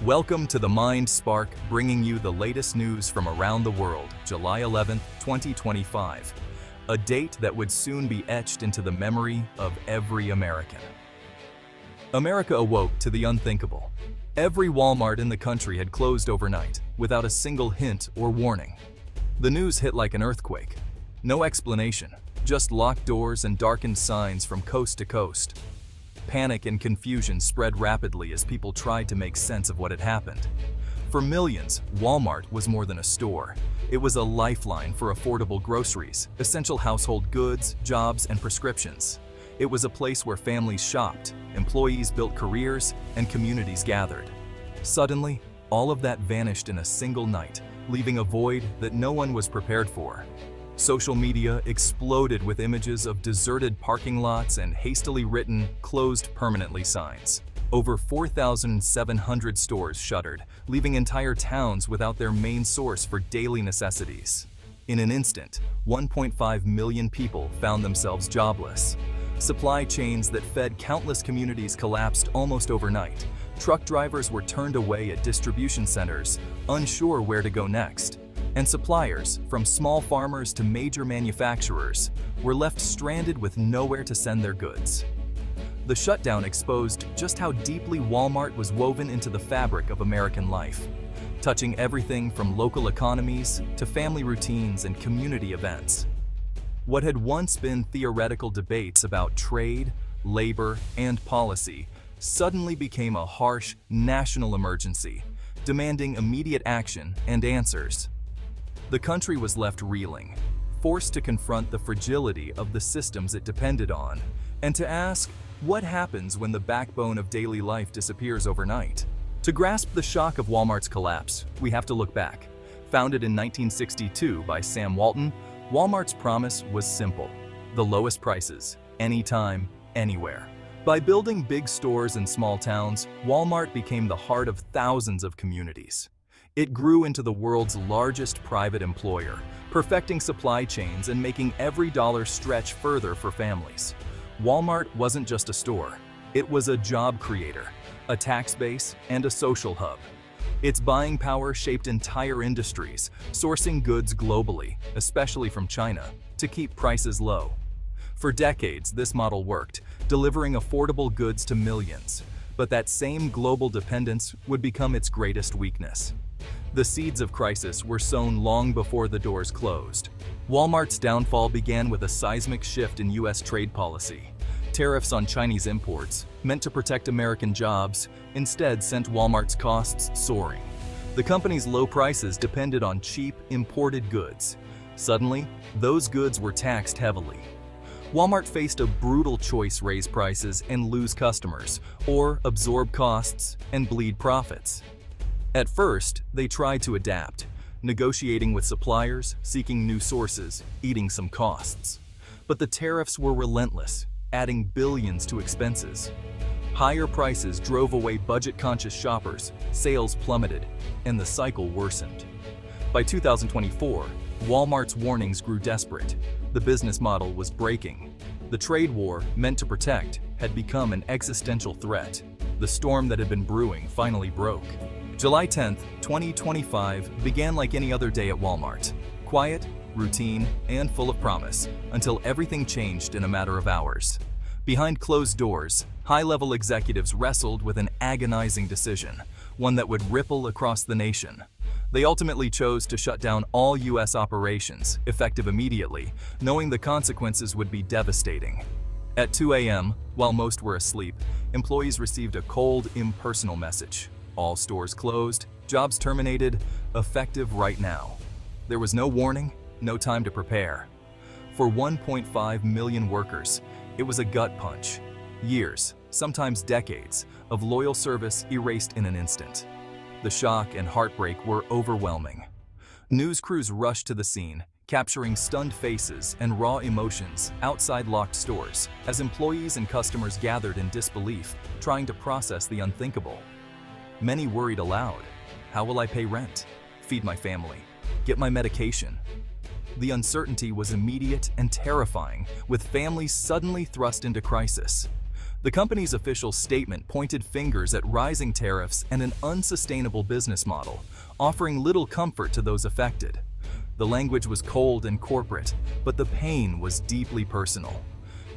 Welcome to the Mind Spark, bringing you the latest news from around the world, July 11, 2025, a date that would soon be etched into the memory of every American. America awoke to the unthinkable. Every Walmart in the country had closed overnight, without a single hint or warning. The news hit like an earthquake. No explanation, just locked doors and darkened signs from coast to coast. Panic and confusion spread rapidly as people tried to make sense of what had happened. For millions, Walmart was more than a store. It was a lifeline for affordable groceries, essential household goods, jobs, and prescriptions. It was a place where families shopped, employees built careers, and communities gathered. Suddenly, all of that vanished in a single night, leaving a void that no one was prepared for. Social media exploded with images of deserted parking lots and hastily written, "Closed permanently" signs. Over 4,700 stores shuttered, leaving entire towns without their main source for daily necessities. In an instant, 1.5 million people found themselves jobless. Supply chains that fed countless communities collapsed almost overnight. Truck drivers were turned away at distribution centers, unsure where to go next. And suppliers, from small farmers to major manufacturers, were left stranded with nowhere to send their goods. The shutdown exposed just how deeply Walmart was woven into the fabric of American life, touching everything from local economies to family routines and community events. What had once been theoretical debates about trade, labor, and policy suddenly became a harsh national emergency, demanding immediate action and answers. The country was left reeling, forced to confront the fragility of the systems it depended on, and to ask, what happens when the backbone of daily life disappears overnight? To grasp the shock of Walmart's collapse, we have to look back. Founded in 1962 by Sam Walton, Walmart's promise was simple: the lowest prices, anytime, anywhere. By building big stores in small towns, Walmart became the heart of thousands of communities. It grew into the world's largest private employer, perfecting supply chains and making every dollar stretch further for families. Walmart wasn't just a store. It was a job creator, a tax base, and a social hub. Its buying power shaped entire industries, sourcing goods globally, especially from China, to keep prices low. For decades, this model worked, delivering affordable goods to millions. But that same global dependence would become its greatest weakness. The seeds of crisis were sown long before the doors closed. Walmart's downfall began with a seismic shift in U.S. trade policy. Tariffs on Chinese imports, meant to protect American jobs, instead sent Walmart's costs soaring. The company's low prices depended on cheap, imported goods. Suddenly, those goods were taxed heavily. Walmart faced a brutal choice: raise prices and lose customers, or absorb costs and bleed profits. At first, they tried to adapt, negotiating with suppliers, seeking new sources, eating some costs. But the tariffs were relentless, adding billions to expenses. Higher prices drove away budget-conscious shoppers, sales plummeted, and the cycle worsened. By 2024, Walmart's warnings grew desperate. The business model was breaking. The trade war, meant to protect, had become an existential threat. The storm that had been brewing finally broke. July 10, 2025 began like any other day at Walmart. Quiet, routine, and full of promise, until everything changed in a matter of hours. Behind closed doors, high-level executives wrestled with an agonizing decision, one that would ripple across the nation. They ultimately chose to shut down all U.S. operations, effective immediately, knowing the consequences would be devastating. At 2 a.m., while most were asleep, employees received a cold, impersonal message. All stores closed, jobs terminated, effective right now. There was no warning, no time to prepare. For 1.5 million workers, it was a gut punch. Years, sometimes decades, of loyal service erased in an instant. The shock and heartbreak were overwhelming. News crews rushed to the scene, capturing stunned faces and raw emotions outside locked stores as employees and customers gathered in disbelief, trying to process the unthinkable. Many worried aloud. How will I pay rent, feed my family, get my medication? The uncertainty was immediate and terrifying, with families suddenly thrust into crisis. The company's official statement pointed fingers at rising tariffs and an unsustainable business model, offering little comfort to those affected. The language was cold and corporate, but the pain was deeply personal.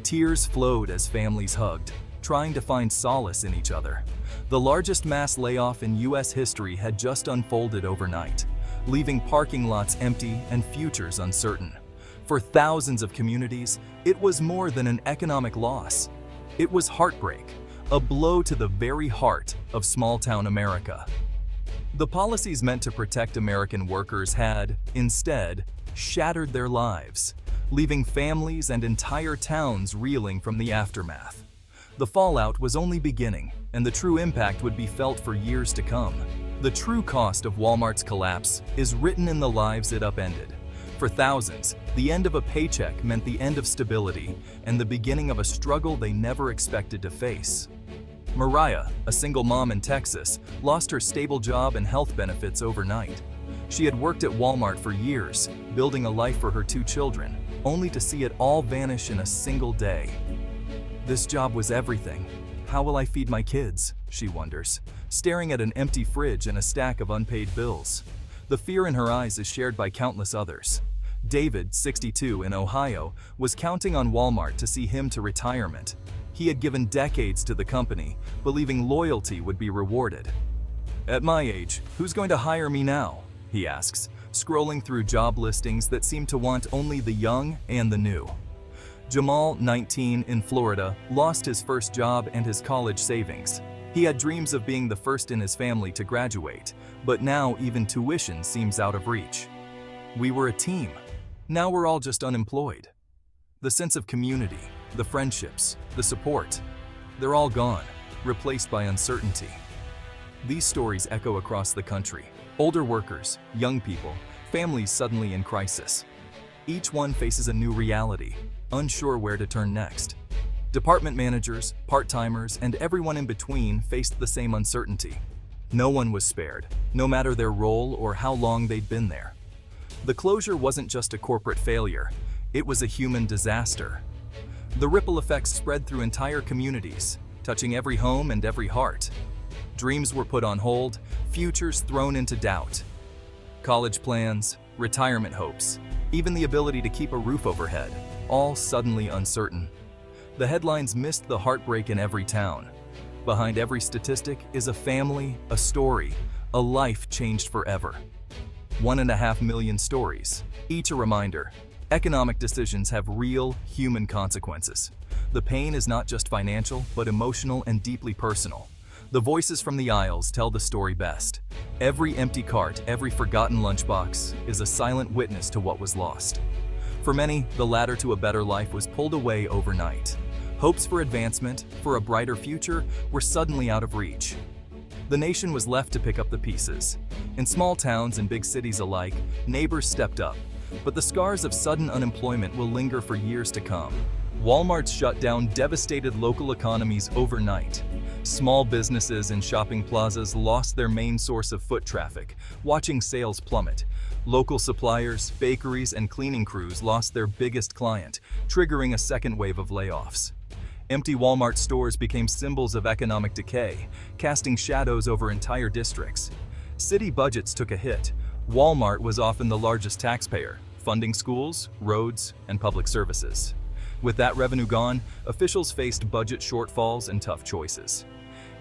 Tears flowed as families hugged, trying to find solace in each other. The largest mass layoff in U.S. history had just unfolded overnight, leaving parking lots empty and futures uncertain. For thousands of communities, it was more than an economic loss. It was heartbreak, a blow to the very heart of small-town America. The policies meant to protect American workers had, instead, shattered their lives, leaving families and entire towns reeling from the aftermath. The fallout was only beginning, and the true impact would be felt for years to come. The true cost of Walmart's collapse is written in the lives it upended. For thousands, the end of a paycheck meant the end of stability and the beginning of a struggle they never expected to face. Mariah, a single mom in Texas, lost her stable job and health benefits overnight. She had worked at Walmart for years, building a life for her 2 children, only to see it all vanish in a single day. This job was everything. How will I feed my kids? She wonders, staring at an empty fridge and a stack of unpaid bills. The fear in her eyes is shared by countless others. David, 62, in Ohio, was counting on Walmart to see him to retirement. He had given decades to the company, believing loyalty would be rewarded. "At my age, who's going to hire me now?" he asks, scrolling through job listings that seem to want only the young and the new. Jamal, 19, in Florida, lost his first job and his college savings. He had dreams of being the first in his family to graduate, but now even tuition seems out of reach. "We were a team. Now we're all just unemployed." The sense of community, the friendships, the support, they're all gone, replaced by uncertainty. These stories echo across the country. Older workers, young people, families suddenly in crisis. Each one faces a new reality, unsure where to turn next. Department managers, part-timers, and everyone in between faced the same uncertainty. No one was spared, no matter their role or how long they'd been there. The closure wasn't just a corporate failure, it was a human disaster. The ripple effects spread through entire communities, touching every home and every heart. Dreams were put on hold, futures thrown into doubt. College plans, retirement hopes, even the ability to keep a roof overhead, all suddenly uncertain. The headlines missed the heartbreak in every town. Behind every statistic is a family, a story, a life changed forever. 1.5 million stories, each a reminder. Economic decisions have real, human consequences. The pain is not just financial, but emotional and deeply personal. The voices from the aisles tell the story best. Every empty cart, every forgotten lunchbox is a silent witness to what was lost. For many, the ladder to a better life was pulled away overnight. Hopes for advancement, for a brighter future, were suddenly out of reach. The nation was left to pick up the pieces. In small towns and big cities alike, neighbors stepped up, but the scars of sudden unemployment will linger for years to come. Walmart's shutdown devastated local economies overnight. Small businesses and shopping plazas lost their main source of foot traffic, watching sales plummet. Local suppliers, bakeries, and cleaning crews lost their biggest client, triggering a second wave of layoffs. Empty Walmart stores became symbols of economic decay, casting shadows over entire districts. City budgets took a hit. Walmart was often the largest taxpayer, funding schools, roads, and public services. With that revenue gone, officials faced budget shortfalls and tough choices.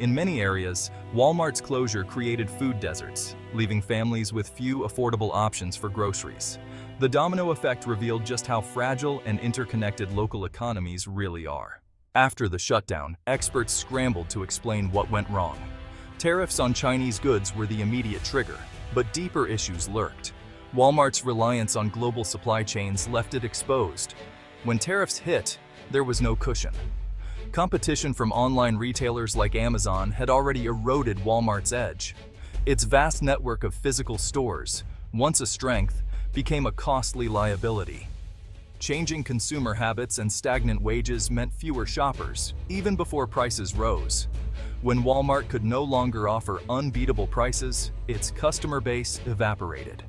In many areas, Walmart's closure created food deserts, leaving families with few affordable options for groceries. The domino effect revealed just how fragile and interconnected local economies really are. After the shutdown, experts scrambled to explain what went wrong. Tariffs on Chinese goods were the immediate trigger, but deeper issues lurked. Walmart's reliance on global supply chains left it exposed. When tariffs hit, there was no cushion. Competition from online retailers like Amazon had already eroded Walmart's edge. Its vast network of physical stores, once a strength, became a costly liability. Changing consumer habits and stagnant wages meant fewer shoppers, even before prices rose. When Walmart could no longer offer unbeatable prices, its customer base evaporated.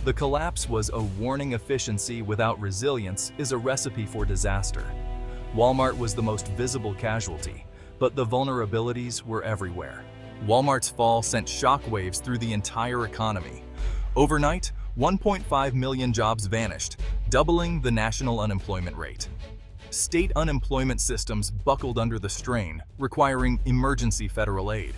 The collapse was a warning. Efficiency without resilience is a recipe for disaster. Walmart was the most visible casualty, but the vulnerabilities were everywhere. Walmart's fall sent shockwaves through the entire economy. Overnight, 1.5 million jobs vanished, doubling the national unemployment rate. State unemployment systems buckled under the strain, requiring emergency federal aid.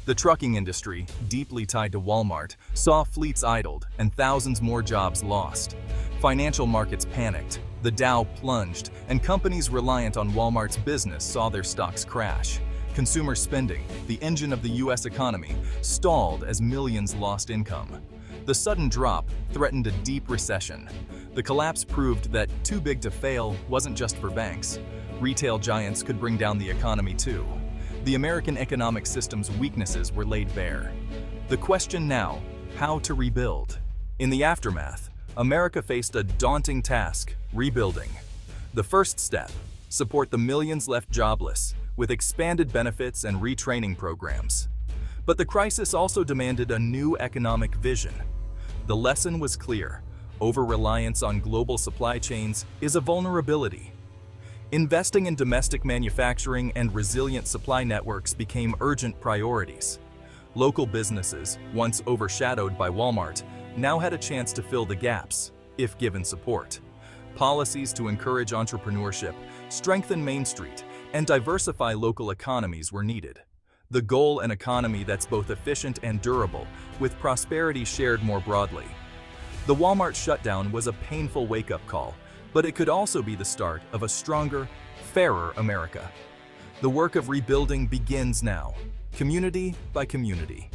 The trucking industry, deeply tied to Walmart, saw fleets idled and thousands more jobs lost. Financial markets panicked, the Dow plunged, and companies reliant on Walmart's business saw their stocks crash. Consumer spending, the engine of the U.S. economy, stalled as millions lost income. The sudden drop threatened a deep recession. The collapse proved that too big to fail wasn't just for banks. Retail giants could bring down the economy too. The American economic system's weaknesses were laid bare. The question now, how to rebuild? In the aftermath, America faced a daunting task, rebuilding. The first step, support the millions left jobless, with expanded benefits and retraining programs. But the crisis also demanded a new economic vision. The lesson was clear: over-reliance on global supply chains is a vulnerability. Investing in domestic manufacturing and resilient supply networks became urgent priorities. Local businesses, once overshadowed by Walmart, now had a chance to fill the gaps, if given support. Policies to encourage entrepreneurship, strengthen Main Street, and diversify local economies were needed. The goal: an economy that's both efficient and durable, with prosperity shared more broadly. The Walmart shutdown was a painful wake-up call, but it could also be the start of a stronger, fairer America. The work of rebuilding begins now, community by community.